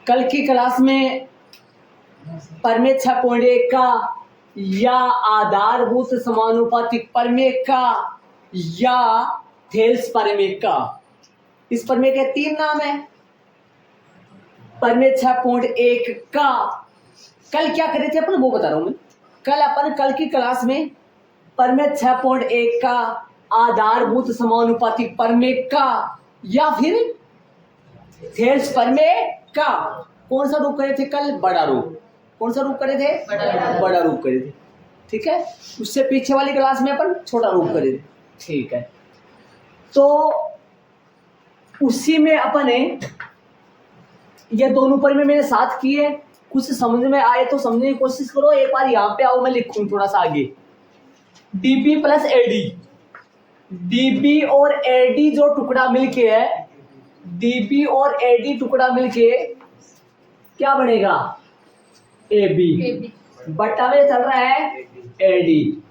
कल की क्लास में प्रमेय 6.1 का या आधारभूत समानुपातिक प्रमेय का या थेल्स प्रमेय का, इस प्रमेय के 3 नाम है। प्रमेय 6.1 का कल क्या करे थे अपन वो बता रहा हूं मैं। कल की क्लास में प्रमेय 6.1 का आधारभूत समानुपातिक प्रमेय का या फिर थेल्स प्रमेय का कौन सा रूप करे थे कल? बड़ा रूप। कौन सा रूप करे थे? बड़ा रूप करे थे। ठीक है, उससे पीछे वाली क्लास में अपन छोटा रूप करे थे। ठीक है, तो उसी में अपन ने ये दोनों प्रमेय मैंने साथ किए। कुछ समझ में आए तो समझने की कोशिश करो। एक बार यहाँ पे आओ, मैं लिखूं थोड़ा सा आगे। डीबी प्लस एडी, डीबी और एडी जो टुकड़ा मिलके है, डीबी और एडी टुकड़ा मिलके क्या बनेगा? एबी। बट्टा में चल रहा है एडी,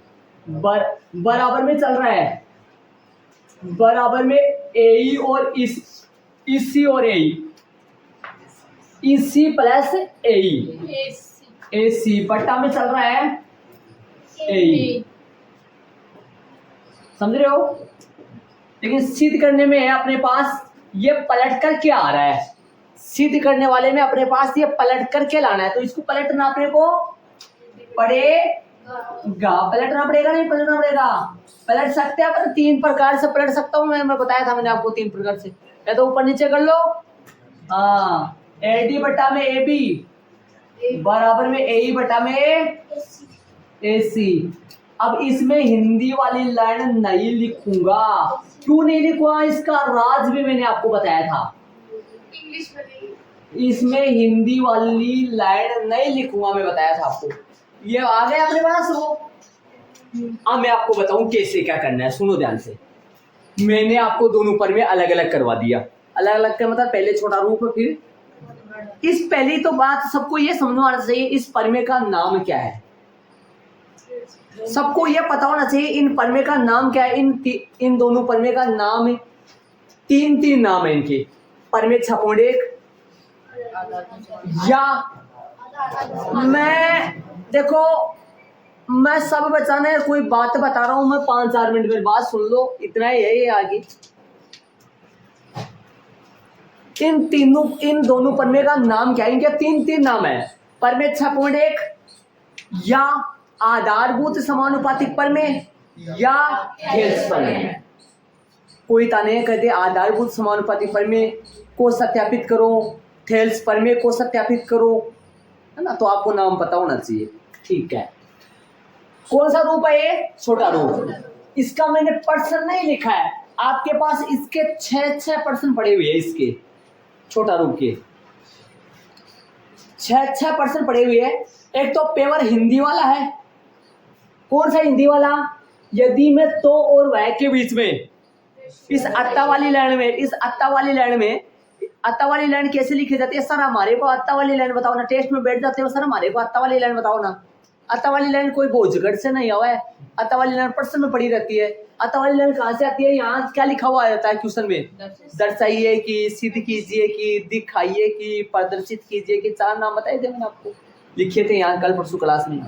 बराबर में चल रहा है, बराबर में एई और इसी और एई, इसी प्लस एई, एसी बट्टा में चल रहा है एई। समझ रहे हो? लेकिन सिद्ध करने में है अपने पास ये पलट कर क्या आ रहा है। सिद्ध करने वाले में अपने पास ये पलट कर के लाना है, तो इसको पलटना अपने को पड़ेगा। पलटना पड़ेगा, नहीं पलटना पड़ेगा। पलट सकते हैं अपन 3 प्रकार से पलट सकता हूँ मैं बताया था मैंने आपको 3 प्रकार से। या तो ऊपर नीचे कर लो, हाँ, एडी बटा में एबी बराबर में एई बटा में एसी। अब इसमें हिंदी वाली लाइन नहीं लिखूंगा। क्यों नहीं लिखूंगा? इसका राज भी मैंने आपको बताया था। इसमें हिंदी वाली लाइन नहीं लिखूंगा, मैं बताया था आपको। ये आ गया अपने पास वो। अब मैं आपको बताऊं कैसे क्या करना है, सुनो ध्यान से। मैंने आपको दोनों प्रमेय अलग अलग करवा दिया। अलग अलग का मतलब पहले छोटा रूप, फिर इस पहली तो बात सबको ये समझ में आना चाहिए, इस प्रमेय का नाम क्या है। सबको ये पता होना चाहिए इन प्रमेय का नाम क्या है। इन दोनों प्रमेय का नाम है, 3 नाम है इनके। प्रमेय 6.1 या देखो मैं सब बचाने कोई बात बता रहा हूं मैं, 5-4 मिनट में बात सुन लो, इतना ही है ये आगे। इन दोनों प्रमेय का नाम क्या है? इनके 3 नाम है। प्रमेय 6.1 या आधारभूत समानुपातिक प्रमेय या थेल्स प्रमेय। कोई ताने कहते आधारभूत समानुपातिक प्रमेय को सत्यापित करो, थेल्स प्रमेय को सत्यापित करो, है ना? तो आपको नाम पता होना चाहिए। ठीक है, कौन सा रूप है ये? छोटा रूप। इसका मैंने पर्सन नहीं लिखा है, आपके पास इसके 6 पर्सन पड़े हुए हैं। इसके छोटा रूप के 6 पर्सन पड़े हुए हैं। एक तो पेवर हिंदी वाला है। कौन सा हिंदी वाला? यदि मैं तो और वह के बीच में इस अत्ता वाली लाइन में, इस अत्ता वाली लाइन में, अत्ता वाली लाइन कैसे लिखी जाती है? सर हमारे को अत्ता वाली लाइन बताओ ना। टेस्ट में बैठ जाते हो, सर हमारे को अत्ता वाली लाइन बताओ ना। अत्ता वाली लाइन कोई भोजगढ़ से नहीं हुआ है। अत्ता वाली लाइन प्रश्न में पड़ी रहती है। अत्ता वाली लाइन कहाँ से आती है? यहाँ क्या लिखा हुआ रहता है क्वेश्चन में? दर्शाइए कि, सिद्ध कीजिए कि, दिखाइए कि, प्रदर्शित कीजिए कि। 4 नाम बताए थे मैंने आपको, लिखे थे यहाँ कल परसों क्लास में।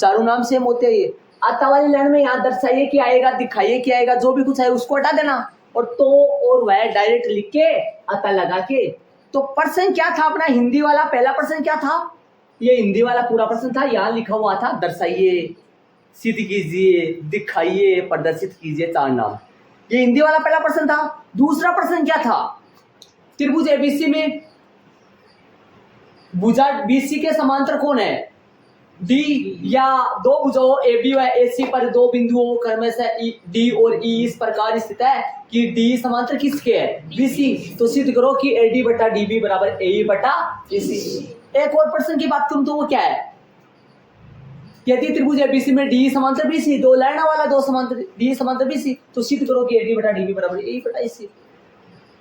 चारों नाम सेम होते हैं ये। अत्ता वाली लाइन में यहाँ दर्शाइए कि आएगा, दिखाइए कि आएगा, जो भी कुछ है उसको हटा देना और तो और वह डायरेक्ट लिख के अत्ता लगा के। तो प्रश्न क्या था अपना हिंदी वाला? पहला प्रश्न क्या था? ये हिंदी वाला पूरा प्रश्न था। यहाँ लिखा हुआ था दर्शाइए, सिद्ध कीजिए, दिखाइए, प्रदर्शित कीजिए, 4 नाम। ये हिंदी वाला पहला प्रश्न था। दूसरा प्रश्न क्या था? त्रिभुज एबीसी में भुजा बीसी के समांतर कौन है? डी, या 2 भुजाओं ए बी व एसी पर 2 बिंदुओं क्रम से डी और ई इस प्रकार स्थित है कि डी समांतर किसके है? बीसी। तो सिद्ध करो कि एडी बटा डीबी बराबर एई बटा एसी। एक और प्रश्न की बात करूं तो वो क्या है? यदि त्रिभुज एबीसी में डी समांतर बीसी, 2 लाइन वाला 2 समांतर डी समांतर बीसी, तो सिद्ध करो कि एडी बटा डीबी बराबर एई बटा एसी।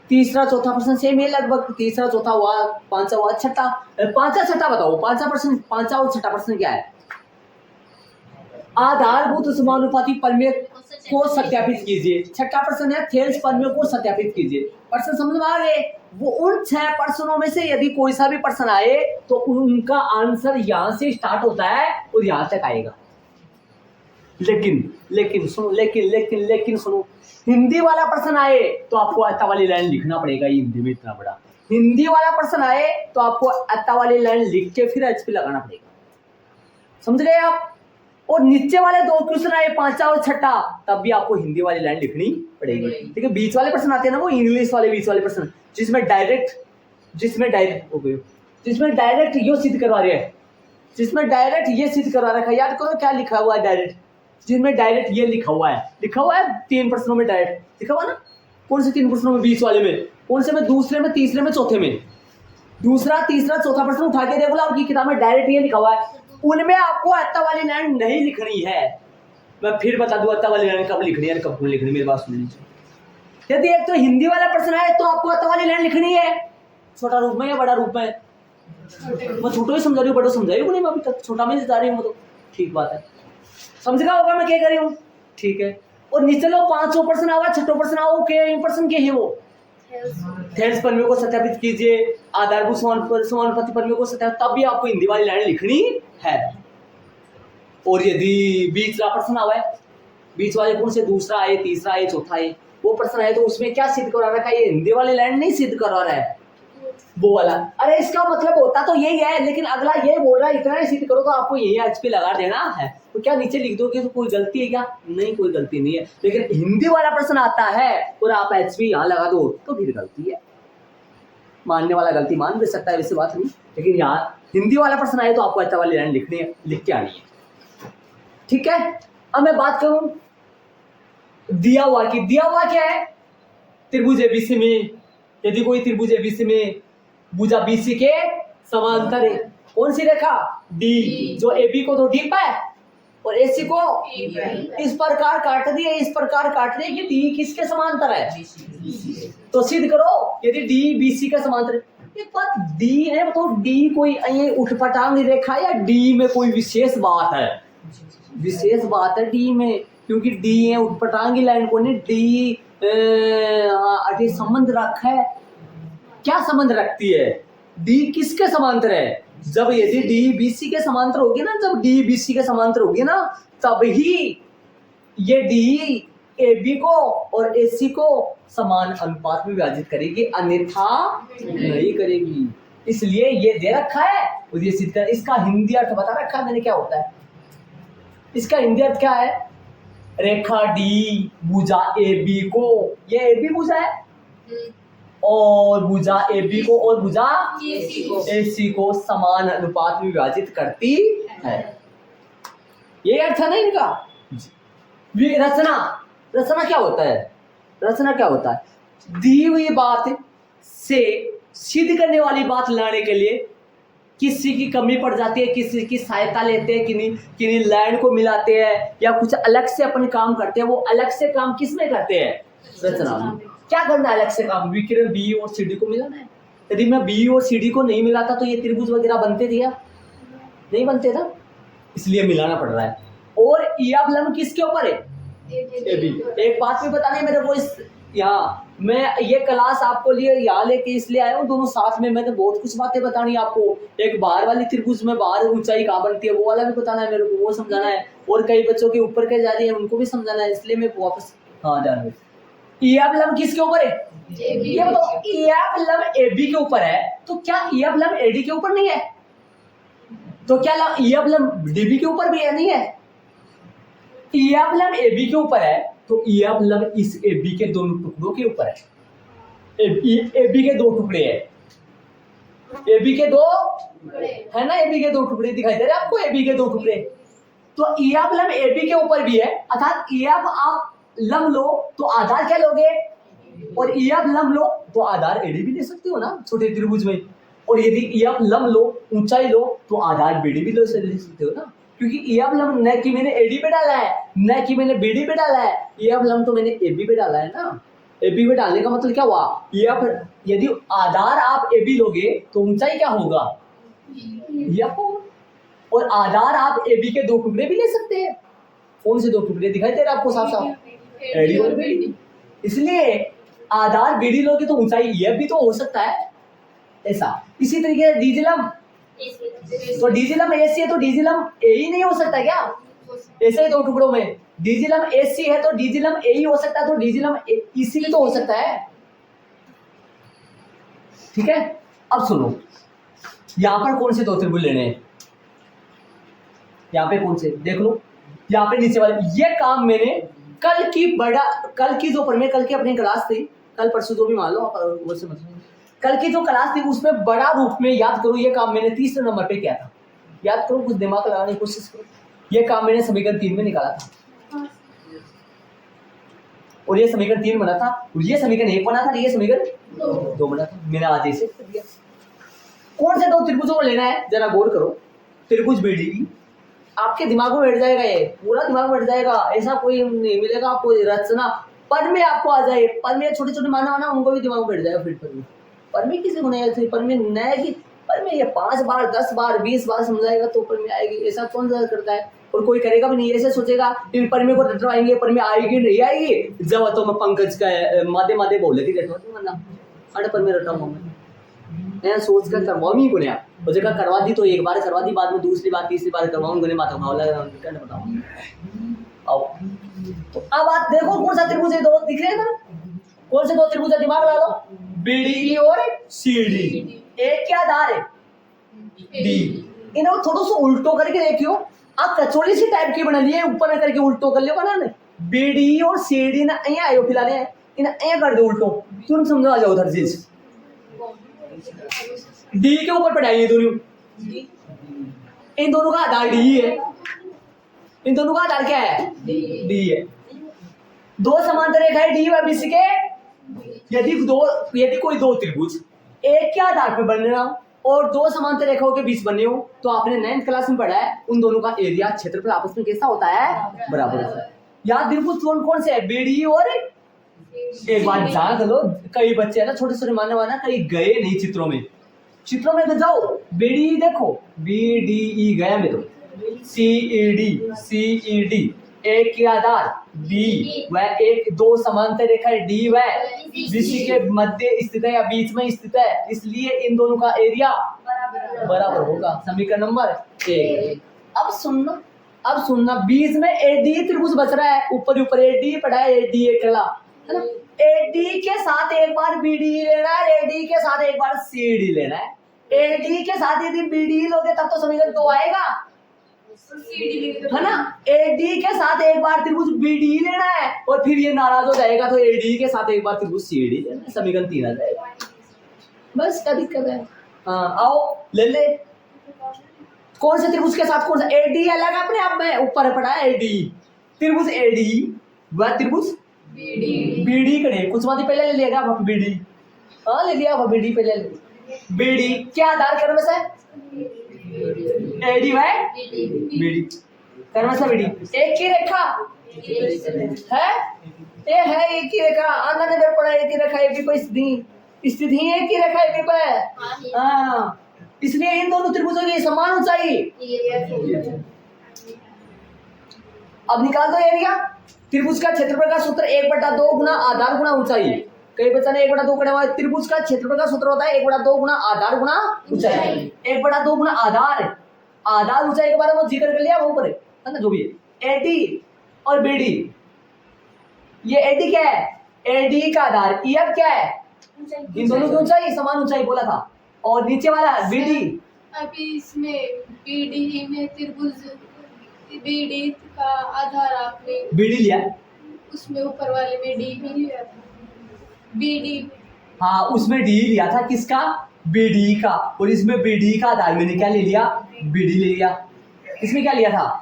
तीसरा चौथा प्रश्न सेम है लगभग। तीसरा चौथा हुआ, 5वां हुआ, छठा। 5वां छठा बताओ। 5वां प्रश्न, 5वां और छठा प्रश्न क्या है? आधारभूत समानुपाती प्रमेय को सत्यापित कीजिए। छठा प्रश्न है थेल्स प्रमेय को सत्यापित कीजिए। प्रश्न समझ में आ गए? वो उन 6 प्रश्नों में से यदि कोई सा भी प्रश्न आए तो उनका आंसर यहां से स्टार्ट होता है और यहां तक आएगा। लेकिन सुनो, हिंदी वाला प्रश्न आए तो आपको अत्ता वाली लाइन लिखना पड़ेगा। ये हिंदी में इतना बड़ा हिंदी वाला प्रश्न आए तो आपको अत्ता वाली लाइन लिख के फिर एचपी लगाना पड़ेगा। समझ गए आप? और नीचे वाले 2 क्वेश्चन आए 5वां और 6वां, तब भी आपको हिंदी वाली लाइन लिखनी पड़ेगी। ठीक है, बीच वाले प्रश्न आते हैं ना, वो इंग्लिश वाले बीच वाले प्रश्न जिसमें डायरेक्ट ये सिद्ध करवा रहे हैं, जिसमें डायरेक्ट ये सिद्ध करवा रखा है। याद करो क्या लिखा हुआ है डायरेक्ट, जिनमें डायरेक्ट ये लिखा हुआ है 3 प्रश्नों में डायरेक्ट लिखा हुआ ना। कौन से 3 प्रश्नों में? बीच वाले में। कौन से में? दूसरे में, तीसरे में, चौथे में। दूसरा, तीसरा, चौथा प्रश्न उठा के देखो आपकी किताब में डायरेक्ट ये लिखा हुआ है। उनमें आपको अत्ता वाली लाइन नहीं लिखनी है। मैं फिर बता दूं अत्ता वाली लाइन कब लिखनी है, कब लिखनी है, मेरी बात सुन लीजिए। यदि एक तो हिंदी वाला प्रश्न है तो आपको अत्ता वाली लाइन लिखनी है, छोटा रूप में या बड़ा रूप में। मैं छोटा ही समझा रही हूँ, बड़ा समझा रही हूँ नहीं, मैं अभी तक छोटा में जा रही हूँ। तो ठीक बात है, समझ गया होगा मैं क्या कर रही हूँ। ठीक है, और नीचे लो 5वां प्रश्न आवा, 6वां प्रश्न आओ के प्रश्न के है वो थेल्स प्रमेय को सत्यापित कीजिए, आधारभूत समानुपाती प्रमेय को सत्यापित, तब भी आपको हिंदी वाली लाइन लिखनी है। और यदि बीच वाला प्रश्न आवा है, बीच वाले कौन से? दूसरा आए, तीसरा आए, चौथा आए, वो प्रश्न आए तो उसमें क्या सिद्ध करवा रखा है? ये हिंदी वाली लाइन नहीं सिद्ध करवा रहा है, वो वाला। अरे इसका मतलब होता तो यही है, लेकिन अगला ये बोल रहा है इतना ही सिद्ध करो तो आपको यही एचपी लगा देना है। तो क्या नीचे लिख दोगे तो कोई गलती है क्या? नहीं, कोई गलती नहीं है। लेकिन हिंदी वाला प्रश्न आता है और आप एचपी यहाँ लगा दो तो फिर गलती है। मानने वाला गलती मान भी सकता है, वैसे बात नहीं, लेकिन यहाँ हिंदी वाला प्रश्न आए तो आपको अत्ता वाली लाइन लिखनी है, लिख के आनी है। ठीक है, अब मैं बात करूं दिया हुआ की। दिया हुआ क्या है? त्रिभुज एबीसी में यदि कोई त्रिभुज एबीसी में भुजा बीसी के समांतर है, कौन सी रेखा? डी, जो एबी को तो डी पाए और एसी को इस प्रकार काट दिए, इस प्रकार काट दिए कि डी किसके समांतर है? तो सिद्ध करो यदि डी बीसी का समांतर है। पर डी है तो डी कोई उठपटांग रेखा या डी में कोई विशेष बात है? विशेष बात है डी में, क्योंकि डी है उठपटांगी लाइन को नहीं, डी अभी संबंध रखा है। क्या संबंध रखती है? डी किसके समांतर है? जब यदि डी बीसी के समांतर होगी ना, जब डी बीसी के समांतर होगी ना, तब ही ये डी एबी को और एसी को समान अनुपात में विभाजित करेगी, अन्यथा नहीं करेगी। इसलिए ये दे रखा है और ये सिद्ध कर। इसका हिंदी अर्थ बता रखा है मैंने क्या होता है। इसका हिंदी अर्थ क्या है? रेखा डी भुजा एबी को, ये एबी भुजा है और भुजा एबी को और भुजा एसी को समान अनुपात में विभाजित करती है। ये अर्थ है ना इनका। रचना क्या होता है? रचना क्या होता है? दी हुई बात से सिद्ध करने वाली बात लाने के लिए किसी की कमी पड़ जाती है, किसी की सहायता लेते हैं, किन्हीं लाइन को मिलाते हैं या कुछ अलग से अपन काम करते हैं। वो अलग से काम किस में करते हैं? रचना में। क्या करना है अलग से काम? विकिरण बी और सी डी को मिलाना है। यदि मैं बी और सी डी को नहीं मिलाता तो ये त्रिभुज वगैरह बनते थे या नहीं बनते था, इसलिए मिलाना पड़ रहा है। और यह लंब किसके ऊपर है? एबी। एक बात भी बतानी है मेरे को, इस यहाँ मैं ये क्लास आपको लिए यहाँ लेके इसलिए आया हूँ, दोनों साथ में मैंने बहुत कुछ बातें बतानी है आपको। एक बाहर वाली त्रिभुज में बाहर ऊंचाई कहाँ बनती है वो वाला भी बताना है मेरे को, वो समझाना है। और कई बच्चों के ऊपर के जा रही है उनको भी समझाना है, इसलिए मैं वापस जा रहा हूँ। ईएफ लंब किसके ऊपर है? ये बताओ, ईएफ लंब एबी के ऊपर है तो क्या ईएफ लंब एडी के ऊपर नहीं है? तो क्या ईएफ लंब डीबी के ऊपर भी है? नहीं है। ईएफ लंब एबी के ऊपर है तो ईएफ लंब इस एबी के दोनों टुकड़ों के ऊपर है। एबी के 2 टुकड़े हैं, एबी के 2 है ना, एबी के 2 टुकड़े दिखाई दे रहे हैं आपको, एबी के 2 टुकड़े। तो ईएफ लंब एबी के ऊपर भी है, अर्थात ईएफ आप लंब लो तो आधार क्या लोगे, और ईएफ लंब लो तो आधार एडी भी ले सकते हो ना छोटे त्रिभुज में। और यदि ईएफ लंब लो ऊंचाई लो तो आधार बीडी भी ले सकते हो ना, क्योंकि ईएफ लंब न कि मैंने एडी पे डाला है न कि मैंने बीडी पे डाला है, ईएफ लंब तो मैंने एबी पे डाला है ना। एबी पे डालने का मतलब क्या हुआ? ईएफ यदि आधार आप एबी लोगे तो ऊंचाई क्या होगा? ईएफ होगा। और आधार आप एबी के 2 टुकड़े भी ले सकते हैं। कौन से 2 टुकड़े दिखाई दे रहे आपको साफ साफ? एडी और बीडी। इसलिए आधार बीडी लोगे तो ऊंचाई ये भी तो हो सकता है ऐसा। इसी तरीके से डीजिलम, तो डीजिलम एसी है तो डीजिलम ए ही नहीं हो सकता क्या? ऐसे ही दो टुकड़ों में डीजिलम एसी है तो डीजिलम ए ही हो सकता है, तो डीजिलम ईसी भी तो हो सकता है। ठीक है, अब सुनो, यहां पर कौन से दो त्रिभुज लेने हैं? यहाँ पे कौन से देख लो, यहाँ पे नीचे वाले। ये काम मैंने कल की जो पर मैं कल की अपनी क्लास थी, कल परसों जो भी मान लो आप, कल की जो क्लास थी उसमें बड़ा रूप में याद करो, ये काम मैंने 30 नंबर पे किया था। याद करो, कुछ दिमाग लगाने की कोशिश करो। ये काम मैंने समीकरण 3 में निकाला था, और ये समीकरण 3 बना था, और ये समीकरण 1 बना था, ये समीकरण 2 बना था। मैंने आज ऐसे कर दिया। कौन से दो त्रिभुजों को लेना है जरा गौर करो। त्रिभुज बीडी, आपके दिमाग में बैठ जाएगा, ये पूरा दिमाग में बैठ जाएगा, ऐसा कोई नहीं मिलेगा आपको रचना पर में आपको आ जाए। पर में छोटे छोटे माना उनको भी दिमाग में बैठ जाएगा। फिर पर में किसी को नहीं आएगी, पर में नहीं आएगी। पर में ये 5 बार 10 बार 20 बार समझाएगा तो पर में आएगी, ऐसा कौन सा करता है? और कोई करेगा भी नहीं, ऐसे सोचेगा इन पर में को रटवाएंगे, पर में आएगी नहीं आएगी। जब तो मैं पंकज का मादे मादे बोल लेती रटवा अरे पर में रटाऊंगा मैं सोच कर करवाऊंगी को नहीं मुझे कहा करवा दी, तो एक बार करवा दी, बाद में दूसरी बार तीसरी बार करवाऊंगा नहीं, माता भावला बताऊंगा। आओ तो अब आप देखो कौन सा त्रिभुज है, दो दिख रहे हैं ना? कौन से दो त्रिभुज है? दिमाग लगा लो, बीडी और सीडी। एक क्या आधार है? डी। इन्हें थोड़ा सा उल्टो करके देखियो, आप कचौड़ी सी टाइप की बना लिए, ऊपर करके उल्टो कर लियो बनाने। बीडी और सीडी ना અહીંયા आयो फिलहाल इन्हें અહીંયા कर दो उल्टो, क्यों समझो आ जाओ उधर चीज। डी के ऊपर पढ़ाइए दोनों, इन दोनों का आधार डी है। इन दोनों का आधार क्या है? डी है। दो समांतर रेखाएं डी व बीसी के यदि कोई दो त्रिभुज एक के आधार पर बन रहा हो और दो समांतर रेखाओं के बीच बने हो, तो आपने 9th क्लास में पढ़ा है उन दोनों का एरिया क्षेत्रफल आपस में कैसा होता है? बराबर होता है। यहाँ त्रिभुज कौन से है? बीडी और एक बात जान लो, कई बच्चे है ना छोटे छोटे मानने वाला कहीं गए नहीं चित्रों में तो जाओ। बीडी देखो, बीडीई गया मैं तो, सीईडी एक के आधार डी व एक दो समांतर रेखा डी व बीसी के मध्य स्थित है या बीच में स्थित है, इसलिए इन दोनों का एरिया बराबर होगा। समीकरण नंबर 1। अब सुनना बीच में एडी त्रिभुज बच रहा है, ऊपर एडी पड़ा है, एडी एक कला है ना। एडी के साथ एक बार बीडी लेना है, एडी के साथ एक बार सीडी लेना है। एडी के साथ यदि बीडी लोगे तब तो समीकरण 2 आएगा है ना। एडी के साथ एक बार त्रिभुज बीडी लेना है और फिर ये नाराज हो जाएगा तो एडी के साथ एक बार त्रिभुज सीडी लेना है, समीकरण 3 आ जाएगा। बस क्या दिक्कत है? हाँ आओ ले कौन से त्रिभुज के साथ कौन सा? एडी अलग अपने आप में ऊपर पड़ा है एडी, त्रिभुज एडी व त्रिभुज बीडी करे कुछ बात पहले ले लिया बीडी, हाँ ले लिया बीडी पहले। बीडी क्या आधार कर्म से? एडी है बीडी कर्म से बीडी। एक ही रेखा है, ये है एक ही रेखा, आंधा नजर पड़ा एक ही रेखा, एक ही कोई स्थिति एक ही रेखा एक ही पे। हाँ इसलिए इन दोनों त्रिभुजों की समान ऊंचाई। अब निकाल दो एरिया। त्रिभुज का क्षेत्रफल का सूत्र 1/2 गुना आधार गुना ऊंचाई। कई बच्चा ने 1/2 पढ़ा हुआ है। त्रिभुज का क्षेत्रफल का सूत्र होता है 1/2 गुना आधार गुना ऊंचाई। 1/2 गुना आधार ऊंचाई के बारे में जिक्र कर लिया ऊपर है ना, जो भी है। एडी और बीडी, ये एडी क्या है? एडी का आधार, ईएफ क्या है? इन दोनों की ऊंचाई समान ऊंचाई बोला था। और नीचे वाला बीडी, अभी इसमें बीडी में त्रिभुज बीडी का आधार आपने बीडी लिया, उसमें ऊपर वाले में डी भी लिया था। बीडी हाँ उसमें डी लिया था, किसका? बीडी का। और इसमें बीडी का आधार मैंने क्या ले लिया? बीडी ले लिया। इसमें क्या लिया था?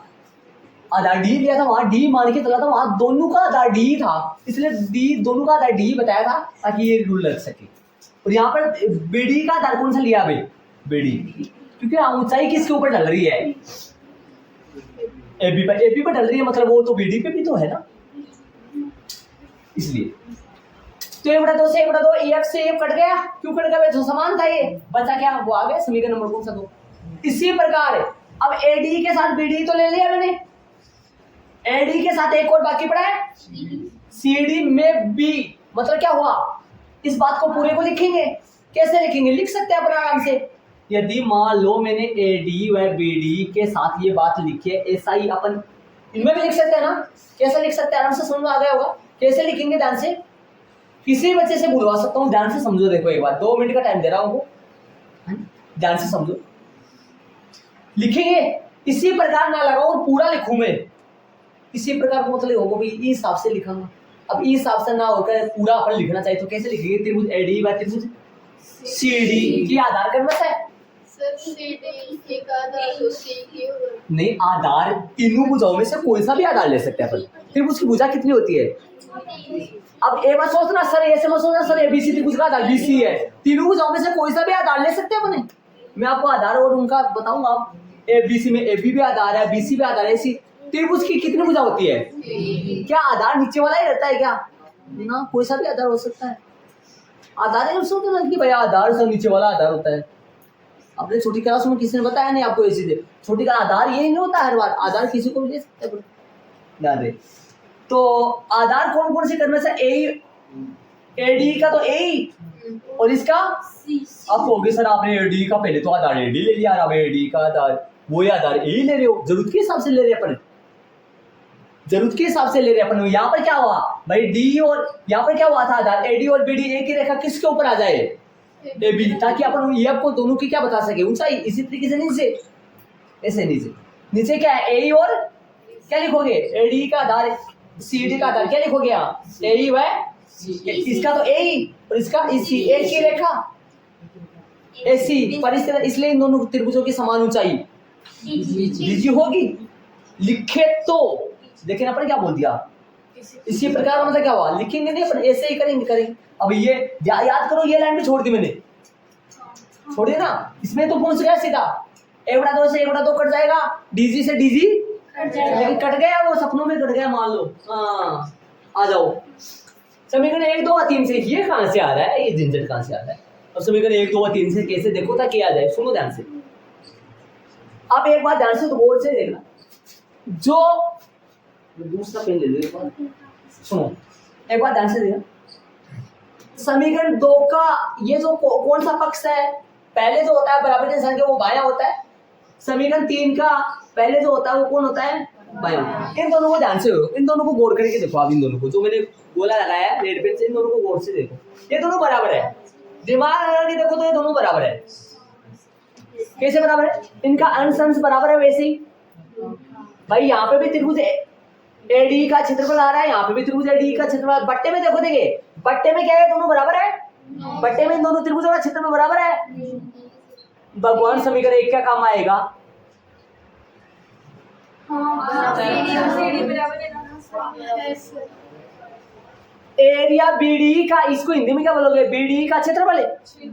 आधार डी लिया था, वहां डी मान के चला था, वहां दोनों का आधार डी था, इसलिए डी दोनों का आधार डी बताया था ताकि ये रूल लग सके। और यहाँ पर बीडी का आधार कौन सा लिया भाई? बीडी, क्योंकि ऊंचाई किसके ऊपर ढल रही है? एपी पर ढल रही है, मतलब वो तो बीडी पे भी तो है ना, इसलिए। तो 1/2 से 1/2 EF से EF कट गया, क्यों कट गया? तो समान था, ये बचा क्या? वो आ गया समीकरण नंबर कौन सा? 2। इसी प्रकार अब एडी के साथ बीडी तो ले लिया मैंने, एडी के साथ एक और बाकी पड़ा है CD में B, मतलब क्या हुआ, इस बात को पूरे को लिखेंगे। कैसे लिखेंगे, लिख सकते हैं अपन आराम से। यदि मान लो मैंने AD व BD के साथ ये बात लिखी है, ऐसा ही अपन इनमें भी लिख सकते हैं ना। कैसे लिख सकते हैं, आराम से समझ में आ गया होगा। कैसे लिखेंगे, ध्यान से, किसी बच्चे से बुलवा सकता हूँ, ध्यान से समझो। देखो एक बार 2 मिनट का टाइम दे रहा हूँ, ध्यान से समझो। लिखेंगे इसी प्रकार ना लगाओ और पूरा लिखूं मैं, इसी प्रकार को मतलब होगा भाई इस हिसाब से लिखूंगा। अब इस हिसाब से ना होकर पूरा अपन लिखना चाहिए तो कैसे लिखेंगे, त्रिभुज AD व त्रिभुज CD की आधार क्रमश है। सर CD एक आधार तो CD होगा। नहीं, आधार तीनों भुजाओं में से कोई सा भी आधार ले सकते हैं अपन। त्रिभुज की भुजा कितनी होती है, अब ए मत सोचना सर, ऐसे मत सोचना सर ABC त्रिभुज का आधार BC है। तीनों भुजाओं में से कोई सा भी आधार ले सकते हैं अपने। मैं आपको आधार और उनका बताऊंगा। आप ABC में AB भी आधार है, BC भी आधार है। ऐसी त्रिभुज की कितनी भुजा होती है, क्या आधार नीचे वाला ही रहता है क्या ना, कोई सा भी आधार हो सकता है। आधार है सोचो कि भैया आधार सब नीचे वाला आधार होता है। अपने छोटी क्लास में किसी ने बताया नहीं आपको, ऐसी दे छोटी का आधार यही नहीं होता, हर बार आधार किसी को भी ले सकते हैं। ध्यान दे, तो आधार कौन कौन से करने से, AD का तो A और इसका आप कहोगे सर आपने AD का पहले तो आधार AD ले लिया, अब AD का आधार वो आधार A ले रहे हो, जरूरत के हिसाब से ले रहे अपन, जरूरत के हिसाब से ले रहे अपन। यहाँ पर क्या हुआ भाई, D और यहाँ पर क्या हुआ था, आधार AD और BD एक ही रेखा किसके ऊपर आ जाए, AB, ताकि अपन ये आपको दोनों की क्या बता सके, ऊंचाई। इसी तरीके से नीचे, ऐसे नीचे नीचे क्या है, A और क्या लिखोगे, AD का आधार CD का आधार क्या लिखोगे यहाँ, AE व इसका तो AE और इसका EC, एक ही रेखा AC पर, इसलिए इन दोनों त्रिभुजों की समान ऊंचाई DG होगी। लिखे तो लेकिन अपन क्या बोल दिया, इसी प्रकार मतलब क्या हुआ, लिखेंगे नहीं अपन, ऐसे ही करेंगे। अब ये याद करो, ये लाइन भी छोड़ दी मैंने, छोड़ दी ना, इसमें तो पहुंच गया सीधा 1/2 से 1/2 कट जाएगा, DG से DG लेकिन कट गया, वो सपनों में कट गया मान लो। हाँ आ जाओ, समीकरण 1 2 और 3 से ये कहां से आ रहा है, ये झंझट कहां से आ रहा है। अब समीकरण 1 2 और 3 से कैसे देखो ताकि आ जाए, सुनो ध्यान से। अब एक बात ध्यान से तो गौर से देखना, जो दूसरा पेन ले लो एक बार, सुनो एक बार ध्यान से देखना। समीकरण 2 का ये जो कौन सा पक्ष है, पहले जो होता है बराबर संख्या वो बायां होता है। समीकरण 3 का पहले जो होता है वो कौन होता है, बायां। इन दोनों को ध्यान से, इन दोनों को गौर करके देखो। आप इन दोनों को जो मैंने गोला लगाया है रेड पेन से, इन दोनों को गौर से देखो, ये दोनों बराबर है। दिमाग लगा के देखो तो ये दोनों बराबर है। कैसे बराबर है, इनका अंश अंश बराबर है। वैसे ही भाई यहाँ पे भी त्रिभुज AD का क्षेत्रफल आ रहा है, यहाँ पे भी त्रिभुज AD का क्षेत्रफल। बट्टे में देखो, देखिए बट्टे में क्या है, दोनों बराबर है। बट्टे में इन दोनों त्रिभुजों का क्षेत्रफल बराबर है। भगवान समीकरण 1 क्या काम आएगा, एरिया BD का, इसको हिंदी में क्या बोलोगे, BD का क्षेत्रफल है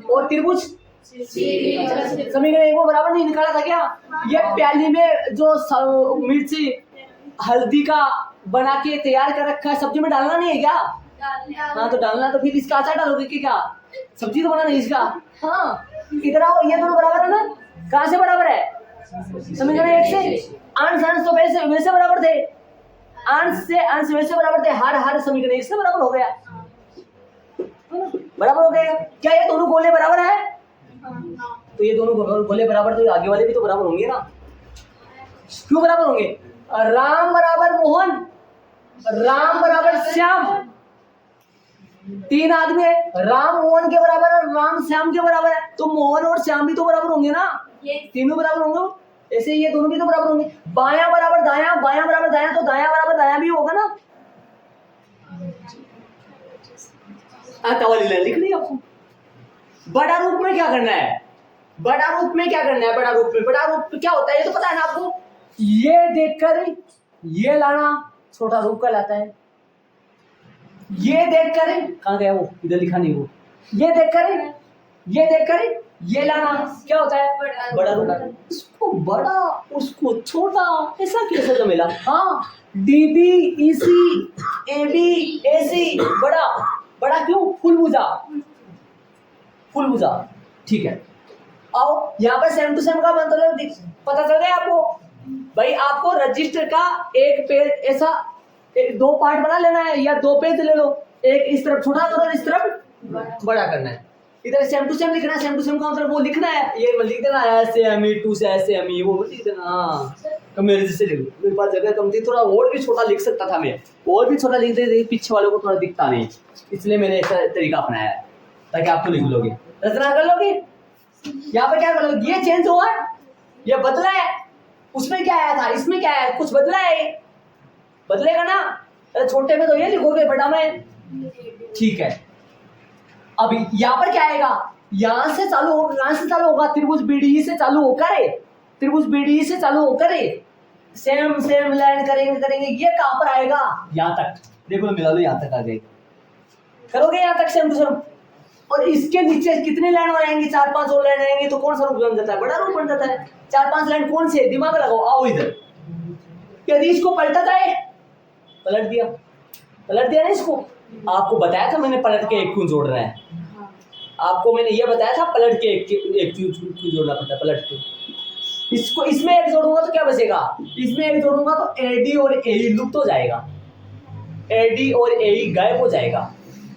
और त्रिभुज समीकरण 1 को बराबर नहीं निकाला था क्या। ये प्याली में जो मिर्ची हल्दी का बना के तैयार कर रखा है, सब्जी में डालना नहीं है क्या, हाँ तो डालना, तो फिर इसका अचार डालोगे कि क्या, सब्जी तो बनाना नहीं इसका। हाँ इधर आओ, ये दोनों बराबर है ना, कहाँ से बराबर है, समीकरण 1 से। अंश अंश तो वैसे बराबर थे, अंश से अंश वैसे बराबर थे, हर समीकरण 1 से बराबर हो गया, बराबर हो गया। क्या ये दोनों गोले बराबर है, तो ये दोनों गोले बराबर, तो आगे वाले भी तो बराबर होंगे ना। क्यों बराबर होंगे, राम बराबर मोहन, राम बराबर श्याम, 3 आदमी है, राम मोहन के बराबर है, राम श्याम के बराबर है, तो मोहन और श्याम भी तो बराबर होंगे ना, तीनों बराबर होंगे। ऐसे ये दोनों भी तो बराबर होंगे। बायां बराबर दायां, बायां बराबर दायां, तो दायां बराबर दायां भी होगा ना। वाली लाइन लिखनी है आपको। बड़ा रूप में क्या करना है, बड़ा रूप में क्या करना है, बड़ा रूप में, बड़ा रूप क्या होता है ये तो पता है ना आपको। ये देखकर ये लाना छोटा रूप कहलाता है। ये देखकर, कहाँ गया वो, इधर लिखा नहीं वो, ये देखकर ये लाना क्या होता है, बड़ा रूप। इसको बड़ा उसको छोटा, ऐसा कैसे तो मिला। हाँ DB EC AB AC, बड़ा बड़ा क्यों, फुल भुजा, ठीक है। आओ यहाँ पर सेम टू सेम का मतलब पता चल गया आपको। भाई आपको रजिस्टर का एक पेज ऐसा दो पार्ट बना लेना है या दो पेज ले लो, एक इस तरफ छोटा करो और इस तरफ बड़ा करना है। इधर सेम टू सेम लिखना है, सेम टू सेम का मतलब वो लिखना है, ये मत लिख देना ऐसे एमी टू से ऐसे एमी, वो मत लिख देना। हाँ तो मेरे जैसे लिख लो, मेरे पास जगह कम थी, थोड़ा और भी छोटा लिख सकता था मैं, और भी छोटा लिख दे, पीछे वालों को थोड़ा दिखता नहीं, इसलिए मैंने ऐसा तरीका अपनाया है ताकि आप तो लिख लोगे, रचना कर लोगे। यहाँ पे क्या करोगे, ये चेंज हुआ, ये बदला है, उसमें क्या आया था, इसमें क्या आया, कुछ बदला है, बदलेगा ना। अरे छोटे में तो ये लिखोगे, बड़ा में ठीक है। अब यहाँ पर क्या आएगा, यहाँ से चालू होगा त्रिभुज बीडीई से चालू होकर, त्रिभुज बीडीई से चालू होकर सेम लाइन करेंगे, ये कहाँ पर आएगा, यहाँ तक देखो, मिला लो यहाँ तक आ गए, करोगे यहाँ तक सेम टू सेम। और इसके नीचे कितनी लाइन और आएंगी, 4-5 और लाइन आएंगी, तो कौन सा रूप बन जाता है, बड़ा रूप बन जाता है। 4-5 लाइन कौन से, दिमाग लगाओ, आओ इधर। यदि इसको पलटा जाए, पलट दिया ना इसको, आपको बताया था मैंने पलट के एक क्यों जोड़ रहा है, आपको मैंने ये बताया था पलट के एक क्यों जोड़ना पड़ता है, पलट के। इसको इसमें एक जोड़ूंगा तो क्या बचेगा, इसमें एक जोड़ूंगा तो एडी और एई लुप्त हो जाएगा, एडी और एई गायब हो जाएगा,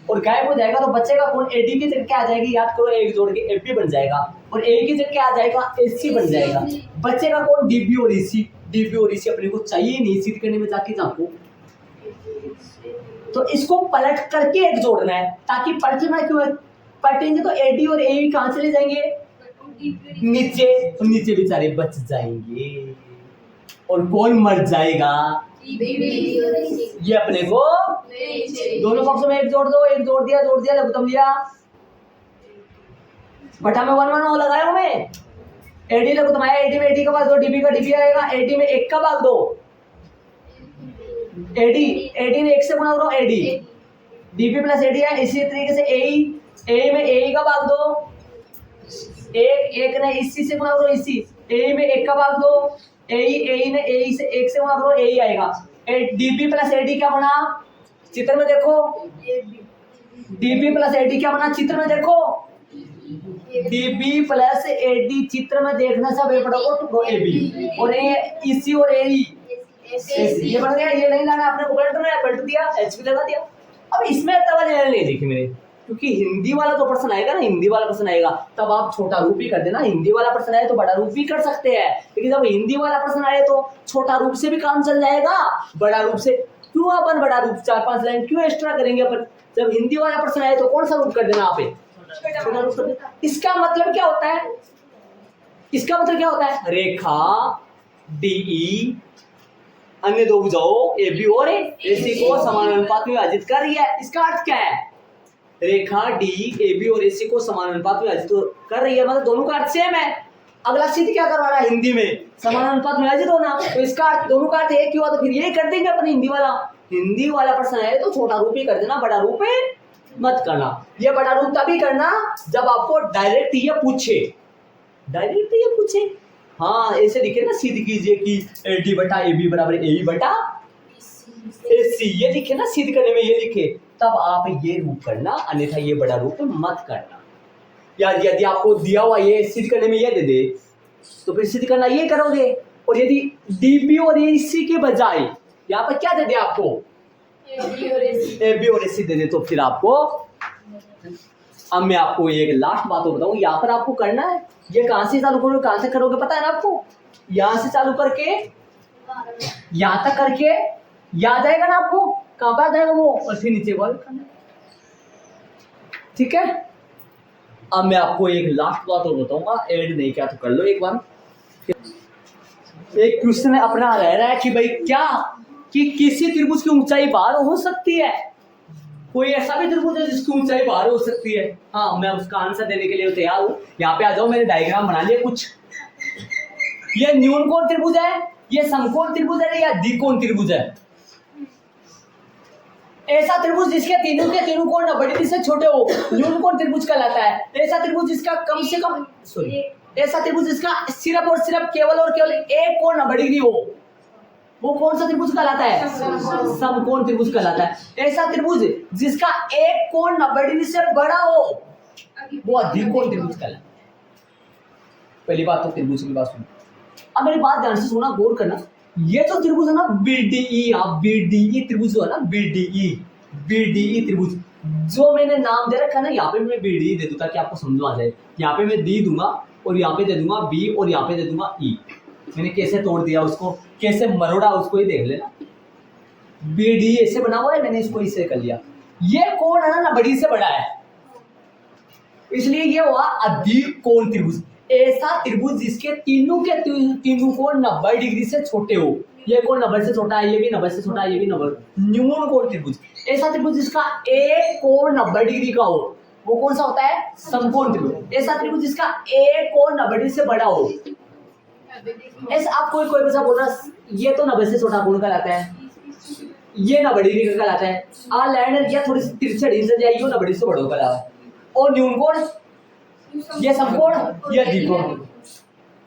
और गायब हो जाएगा तो बचेगा कौन, एडी की जगह क्या आ जाएगी, याद करो, एक जोड़ के एपी बन जाएगा, और ए की जगह क्या आ जाएगा, एसी बन जाएगा, बचेगा कौन, डीबी और ईसी। डीबी और ईसी अपने को चाहिए नहीं, सिद्ध करने में जाके आपको, तो इसको पलट करके एक जोड़ना है, ताकि पलटना क्यों है, पलटेंगे तो एडी और ए कहां चले जाएंगे, नीचे, तो नीचे बेचारे बच जाएंगे, और कौन मर जाएगा, ये अपने को दोनों पक्षों में एक जोड़ दो, एक जोड़ दिया लघुत्तम लिया, बटा में 1 1 लगाया हूं मैं, एडी लघुत्तम आया, एडी में एडी का भाग दो, डीबी का डीबी आएगा, एडी में 1 का भाग दो, एडी में 1 से गुणा करो, एडी डीबी प्लस एडी है, इसी तरीके से ए में ए का भाग दो, एक ने इसी से गुणा करो, इसी ए में 1 का भाग दो, ए ने ए से 1 से गुणा करो, ए आएगा, डीबी प्लस एडी क्या बना, चित्र में देखो, डीबी प्लस एडी क्या बना, चित्र में देखो, डीबी प्लस एडी चित्र में देखने से वे पड़ोगे एबी, और ए इसी और ए ये बन गया, ये नहीं लाना आपने को, पलट दिया, एचपी लगा दिया। अब इसमें तवा नहीं देखी मेरे, क्योंकि हिंदी वाला तो प्रश्न आएगा ना, हिंदी वाला प्रश्न आएगा तब आप छोटा रूप ही कर देना, हिंदी वाला प्रश्न आए तो बड़ा रूप भी कर सकते हैं, लेकिन जब हिंदी वाला प्रश्न आए तो छोटा रूप से भी काम चल जाएगा, बड़ा रूप से क्यों अपन बड़ा रूप 4-5 लाइन क्यों एक्स्ट्रा करेंगे अपन, जब हिंदी वाला प्रश्न आए तो कौन सा रूप कर देना आप, छोटा रूप कर देना। इसका मतलब क्या होता है, इसका मतलब क्या होता है, रेखा डीई अन्य दो भुजाओं एबी और एसी को समान अनुपात में विभाजित कर रही है, इसका अर्थ क्या है, रेखा डी एबी और एसी को समान अनुपात में विभाजित कर रही है, मतलब दोनों का अर्थ सेम है। अगला सिद्ध क्या करवा रहा है, हिंदी में समान अनुपात में विभाजित होना, तो इसका अर्थ दोनों का अर्थ एक ही हुआ, तो फिर यही कर देंगे अपन, हिंदी वाला प्रश्न है तो छोटा रूप ही कर देना, बड़ा रूप है मत करना। ये बड़ा रूप तभी करना जब आपको डायरेक्ट ये पूछे, हाँ ऐसे लिखे ना, सिद्ध कीजिए कि एडी बटा एबी बराबर ए बटा एसी, ये लिखे ना, सिद्ध करने में ये लिखे, तब आप ये रूप करना, अन्यथा ये बड़ा रूप मत करना। या यदि आपको दिया हुआ ये सिद्ध करने में ये दे दे तो फिर सिद्ध करना ये करोगे, और यदि डीबी और एसी के बजाय यहाँ पर क्या दे दे आपको, एबी और एसी दे दे, तो फिर आपको, अब मैं आपको एक लास्ट बात बताऊं, यहाँ पर आपको करना है, ये कहां से चालू करोगे, कहां से करोगे पता है ना आपको, यहां से चालू करके यहां तक करके याद आएगा ना आपको, कहां पर आ जाएगा वो, और फिर नीचे वाले करना, ठीक है। अब मैं आपको एक लास्ट बात और बताऊंगा, ऐड नहीं किया तो कर लो एक बार। एक क्वेश्चन अपना रह रहा है कि भाई क्या कि किसी त्रिभुज की ऊंचाई बाहर हो सकती है, कोई ऐसा भी त्रिभुज है जिसकी ऊंचाई बाहर हो सकती है, हाँ मैं उसका आंसर देने के लिए तैयार हूं। यहाँ पे आ जाओ, मैंने डायग्राम बना लिया कुछ, ये न्यूनकोण त्रिभुज है, ये समकोण त्रिभुज है या द्विकोण त्रिभुज है, ऐसा त्रिभुज जिसके तीनों के तीनों कोण 90 से छोटे हो न्यूनकोण त्रिभुज कहलाता है। ऐसा त्रिभुज जिसका कम से कम ऐसा त्रिभुज जिसका सिर्फ और सिर्फ केवल और केवल एक कोण 90 डिग्री हो, वो कौन सा त्रिभुज कहलाता है, समकोण त्रिभुज कहलाता है। ऐसा त्रिभुज जिसका एक कोण 90 डिग्री से बड़ा हो वो द्विकोण त्रिभुज कहलाता है। पहली बात तो त्रिभुज की बात सुनो, अब मेरी बात ध्यान से सुनना, गौर करना। ये जो त्रिभुज है ना बीडीई, आप बीडीई त्रिभुज है ना बीडीई त्रिभुज, जो मैंने नाम दे रखा है ना, यहाँ पे मैं बीडीई दे दूं ताकि आपको समझ में आ जाए। यहाँ पे मैं डी दूंगा और यहाँ पे दे दूंगा बी और यहाँ पे दे दूंगा ई। मैंने कैसे तोड़ दिया उसको, कैसे मरोड़ा उसको ही देख लेना। बीडी ऐसे बना हुआ है, मैंने इसको इससे कर लिया। ये कोण है ना बड़ी से बड़ा है, इसलिए ये हुआ अधिक कोण त्रिभुज। ऐसा त्रिभुज जिसके तीनों के तीनों कोण 90 डिग्री से छोटे हो। ये कोण 90 से छोटा है, ये भी 90 से छोटा है, ये भी 90। न्यून कोण त्रिभुज, ऐसा त्रिभुज जिसका एक कोण 90 डिग्री का हो, वो कौन सा होता है? समकोण त्रिभुज। ऐसा त्रिभुज जिसका एक कोण 90 डिग्री से बड़ा हो। ऐसा आप कोई बच्चा बोल रहा ये तो 90 से छोटा कोण कहलाता है, ये 90 डिग्री का कहलाता है। आ लाइन या थोड़ी सी तिरछी डिग्री से जाएगी, वो 90 डिग्री से बड़ा कहलाता है। और न्यून कोण, ये समकोण, ये द्विकोण।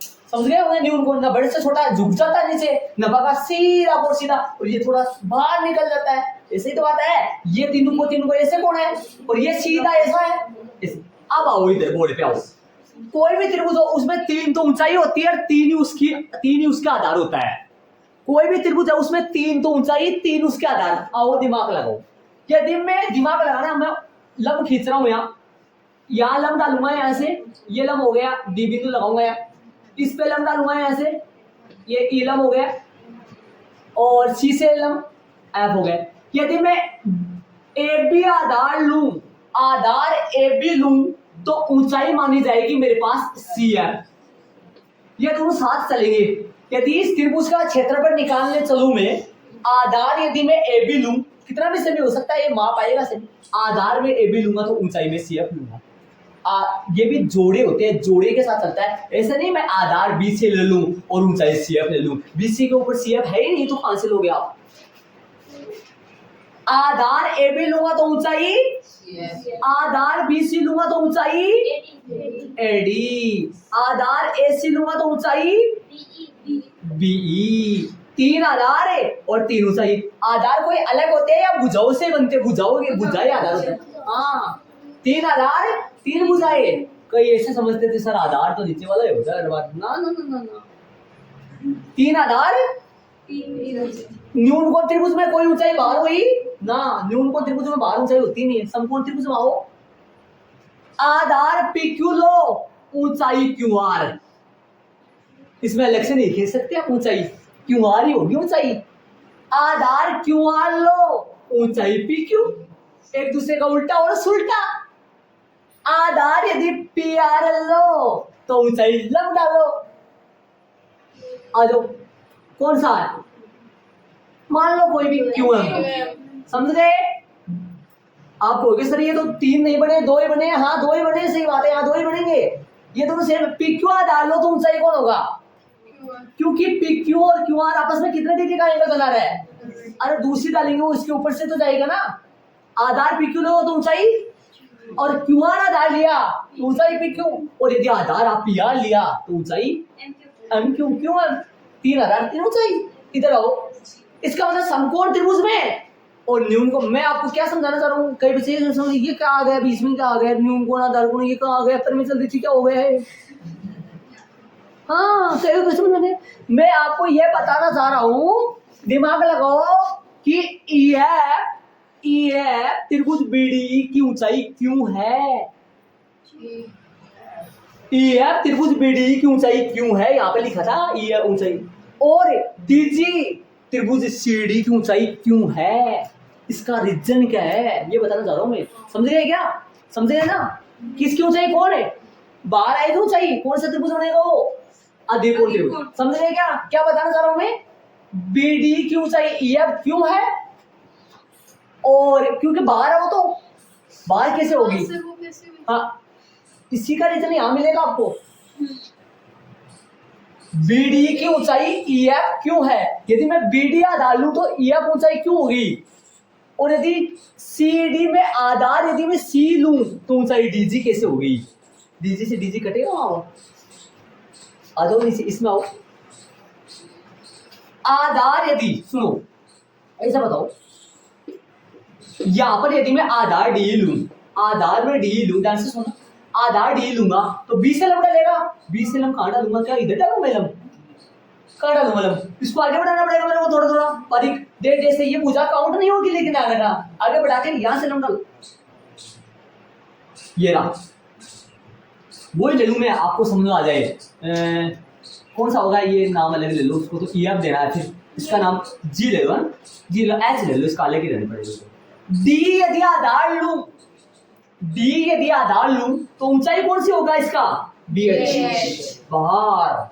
समझ गए होंगे? न्यून कोण 90 से छोटा झुक जाता है नीचे, 90 का सीधा और सीधा, और ये थोड़ा बाहर निकल जाता है। ऐसे ही तो बात है। ये तीनों को ऐसे कोण है और ये सीधा ऐसा है। अब आओ इधर बोर्ड पे आओ। कोई भी त्रिभुज हो उसमें 3 तो ऊंचाई होती है और 3 ही उसका आधार होता है। कोई भी त्रिभुज है उसमें 3 तो ऊंचाई, 3 उसके आधार। आओ दिमाग लगाओ। यदि मैं दिमाग लगाना, मैं लंब खींच रहा हूं, यहाँ लंब डालूंगा, यहाँ से ये लंब हो गया, डी बिंदु लगाऊंगा यहाँ, इस पे लंब डालूंगा यहाँ से, ये ई लंब हो गया, और सी से लंब एफ हो गया। यदि मैं ए बी आधार लूं, आधार ए बी लूं, तो ऊंचाई मानी जाएगी मेरे पास सी एफ। ये दोनों साथ चलेंगे। यदि इस त्रिभुज का क्षेत्रफल निकालने चलूं मैं, आधार यदि मैं ए बी लूं, कितना भी सेमी हो सकता है, ये माप आएगा सेमी। आधार में ए बी लूंगा तो ऊंचाई में सी एफ लूंगा। ये भी जोड़े होते हैं, जोड़े के साथ चलता है। ऐसा नहीं मैं आधार बी से ले लूं और ऊंचाई सी एफ ले लूं। बी सी के ऊपर सी एफ है ही नहीं, तो कहां से लोगे आप? आधार ए बी लूंगा तो ऊंचाई, आधार बी सी लूंगा तो ऊंचाई एडी, आधार ए सी लूंगा तो ऊंचाई बीई। 3 आधार है और 3 ऊंचाई। आधार कोई अलग होते हैं या भुजाओं से बनते? भुजाएं आधार होते हैं। हाँ, 3 आधार 3 भुजाएं। कई ऐसे समझते थे सर आधार तो नीचे वाला ही होता है। ना ना ना ना, 3 आधार, न्यून कोण त्रिभुज में कोई ऊंचाई बाहर हुई ना, न्यून कोण त्रिभुज में बाहर ऊंचाई होती नहीं है। समकोण त्रिभुज में आओ, आधार पी क्यू लो, ऊंचाई क्यू आर। इसमें अलग से नहीं खींच सकते आप, ऊंचाई क्यू आर ही होगी ऊंचाई। आधार क्यू आर लो, ऊंचाई पी क्यू, एक दूसरे का उल्टा और सुलटा। आधार यदि पी आर लो तो ऊंचाई लंब डालो। आ जाओ, कौन सा है? मान लो कोई भी क्यू एम। समझ गए? आप कहोगे सर ये तो 3 नहीं बने, 2 ही बने। हाँ 2 ही बने, सही बात है, यहाँ 2 ही बनेंगे। ये दोनों सेम। पी क्यू आर डाल लो तो ऊंचाई कौन होगा? क्योंकि पी क्यू और क्यू आर आपस में कितने डिग्री का एंगल बना रहा है? अरे दूसरी डालेंगे वो इसके ऊपर से तो जाएगा ना। आधार पी क्यू लो तो ऊंचाई, और क्यू आर आधार लिया तो ऊंचाई पी क्यू, और यदि आधार आप पी आर लिया तो ऊंचाई एम क्यू। क्यों? 3 आधार 3 ऊंचाई। इधर आओ, इसका मतलब समकोण त्रिभुज में और न्यून को मैं आपको क्या समझाना चाह रहा हूँ। कई बच्चे ये क्या आ गया बीच में, क्या आ गया न्यून कोण आधार कोण, ये कहाँ आ गया, परमेश्वर दीक्षित क्या हो गया है? हाँ कई बच्चे, मैं आपको ये बताना चाह रहा हूँ, दिमाग लगाओ कि ई है त्रिभुज बीडी की ऊंचाई क्यों है? ई है त्रिभुज बीडी की ऊंचाई क्यों है? यहाँ पे लिखा था ई है ऊंचाई। और डीजी त्रिभुज सीडी की ऊंचाई क्यों है? इसका रीजन क्या है ये बताना चाह रहा हूं मैं। समझ गए क्या? समझ गए ना? किसकी ऊंचाई कौन है? बाहर आएगी ऊंचाई, कौन सा त्रिभुज बनेगा वो? अधिक कोण त्रिभुज। समझ गए क्या? क्या बताना चाह रहा हूं मैं? बीडी की ऊंचाई ईएफ क्यों है? और क्योंकि बाहर है वो, तो बाहर कैसे होगी? हाँ, इसी का रीजन यहां मिलेगा आपको। बीडी की ऊंचाई ईएफ क्यों है? यदि मैं बीडी आधार लूं तो ईएफ ऊंचाई क्यों होगी? और यदि सीडी में आधार यदि मैं सी लूं तो ऊंचाई डीजी कैसे होगी? डीजी से डीजी कटेगा वहां। आ जाओ नीचे, इसमें आओ। आधार यदि सुनो ऐसा बताओ, यहां पर यदि मैं आधार डी लूं, आधार में डी लूं, ध्यान से सुनो, आधार डी लूंगा तो बी से लंब डालेगा। बी से लंब कहां डालूंगा? क्या इधर डालूंगा लंब? कहाँ डालूं मतलब, इसको आगे बढ़ाना पड़ेगा मेरे को थोड़ा थोड़ा बारीक। देख जैसे ये भुजा काउंट नहीं होगी लेकिन आगे बढ़ा के यहाँ से डाल, ये रहा, वही ले लूं मैं, आपको समझ में आ जाए। कौन सा होगा ये, नाम अलग ले लो उसको, तो EF देना है, फिर इसका नाम G ले लो, G लो, H ले लो, इसका अलग ही रहने पड़ेगा। D यदि आधार लूं, D यदि आधार लूं तो ऊंचाई कौन सी होगा इसका, BH, बाहर,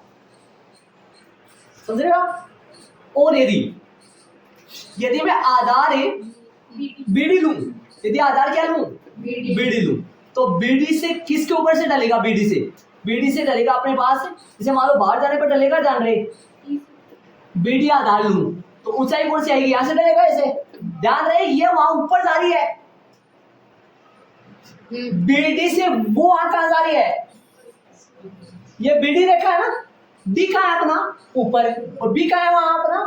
समझ रहे हो आप? और यदि मैं आधार BD लूं, यदि आधार क्या लूं, BD लूं, तो BD से किसके ऊपर से डलेगा, BD से डलेगा अपने पास, जैसे मान लो बाहर जाने पर डलेगा, जान रहे, BD आधार लूं तो ऊंचाई कौन सी आएगी, यहां से डलेगा ऐसे, ध्यान रहे ये वहां ऊपर जा रही है, BD से वो वहां कहां जा रही है, ये BD रेखा है ना, D कहां है अपना ऊपर, और B कहां है वहां अपना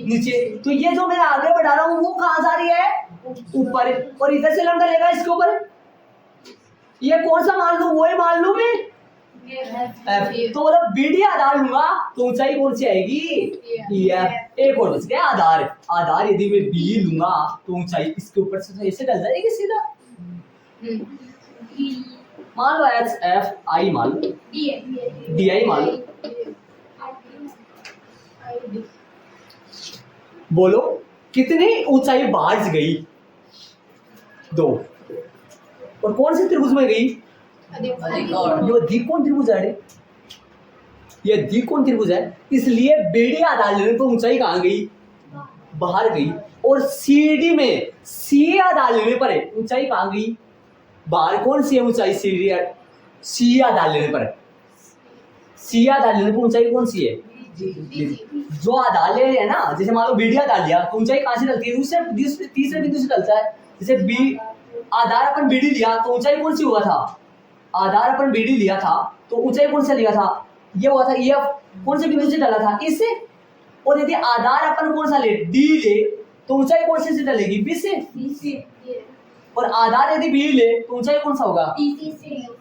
नीचे, तो ये जो मैं आगे बढ़ा रहा हूं वो कहां जा रही है, ऊपर, और इधर से लंबा लेगा इसके ऊपर, ये कौन सा मान लूं, वही मान लूं मैं F, तो मतलब BD आधार लूंगा तो ऊंचाई कौन सी आएगी, EF। एक और बच गया आधार यदि मैं B लूंगा तो ऊंचाई इसके ऊपर से तो ऐसे डल जाएगी सीधा, मान लो HF, I मान लो, DI मान लो, बोलो कितनी ऊंचाई बाहर गई, 2, और कौन से त्रिभुज में गई, ये द्विकोण त्रिभुज है, ये द्विकोण त्रिभुज है, इसलिए BD आधार लेने पर ऊंचाई कहां गई, बाहर गई, और CD में C आधार लेने पर ऊंचाई कहां गई, बाहर। कौन सी है ऊंचाई, C आधार लेने पर, C आधार लेने पर ऊंचाई कौन सी है, जो आधार ले रहे हैं ना, जैसे मान लो BD आधार लिया तो ऊंचाई कहां से डलती है, उससे तीसरे बिंदु से डलता है, जैसे B आधार अपन BD लिया तो ऊंचाई कौन सी हुआ था, आधार अपन BD लिया था तो ऊंचाई कौन से लिया था, ये हुआ था EF, कौन से बिंदु से डाला था, इससे, और यदि आधार अपन कौन सा ले, D ले तो ऊंचाई कौन से डलेगी, B से, और आधार यदि B ले तो ऊंचाई कौन सा होगा,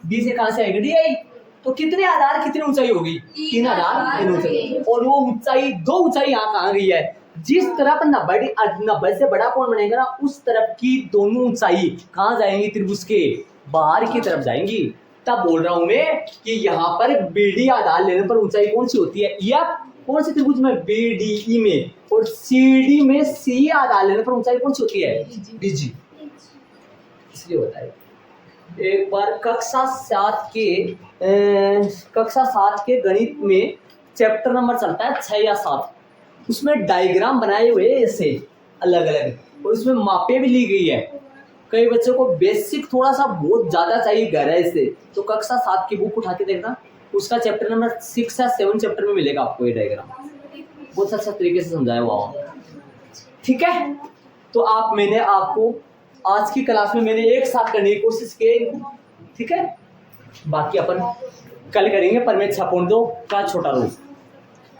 B से कहां से आएगा, DI, तो कितने आधार कितनी ऊंचाई होगी, 3 आधार 3 ऊंचाई, और वो ऊंचाई 2 ऊंचाई यहाँ कहां गई है, जिस तरफ 90 से बड़ा कोण बनेगा ना उस तरफ की दोनों ऊंचाई कहां जाएंगी, त्रिभुज के बाहर की तरफ जाएंगी। तब बोल रहा हूं मैं कि यहाँ पर BD आधार लेने पर ऊंचाई कौन सी होती है, EF, कौन से त्रिभुज में, BDE में, और CD में C आधार लेने पर ऊंचाई कौन सी होती है, DG, इसलिए होता है। एक बार कक्षा 7 के गणित में चैप्टर नंबर चलता है 6 या 7, उसमें डायग्राम बनाए हुए ऐसे अलग अलग, और उसमें मापे भी ली गई है। कई बच्चों को बेसिक थोड़ा सा बहुत ज्यादा चाहिए गहराई से, तो कक्षा 7 की बुक उठा के देखना, उसका चैप्टर नंबर 6 या 7 चैप्टर में मिलेगा आपको ये डायग्राम, बहुत अच्छा तरीके से समझाया हुआ। ठीक है, तो मैंने आपको आज की क्लास में मैंने एक साथ करने की कोशिश की, ठीक है, बाकी अपन कल करेंगे, पर मैं 6.2 का छोटा रूप।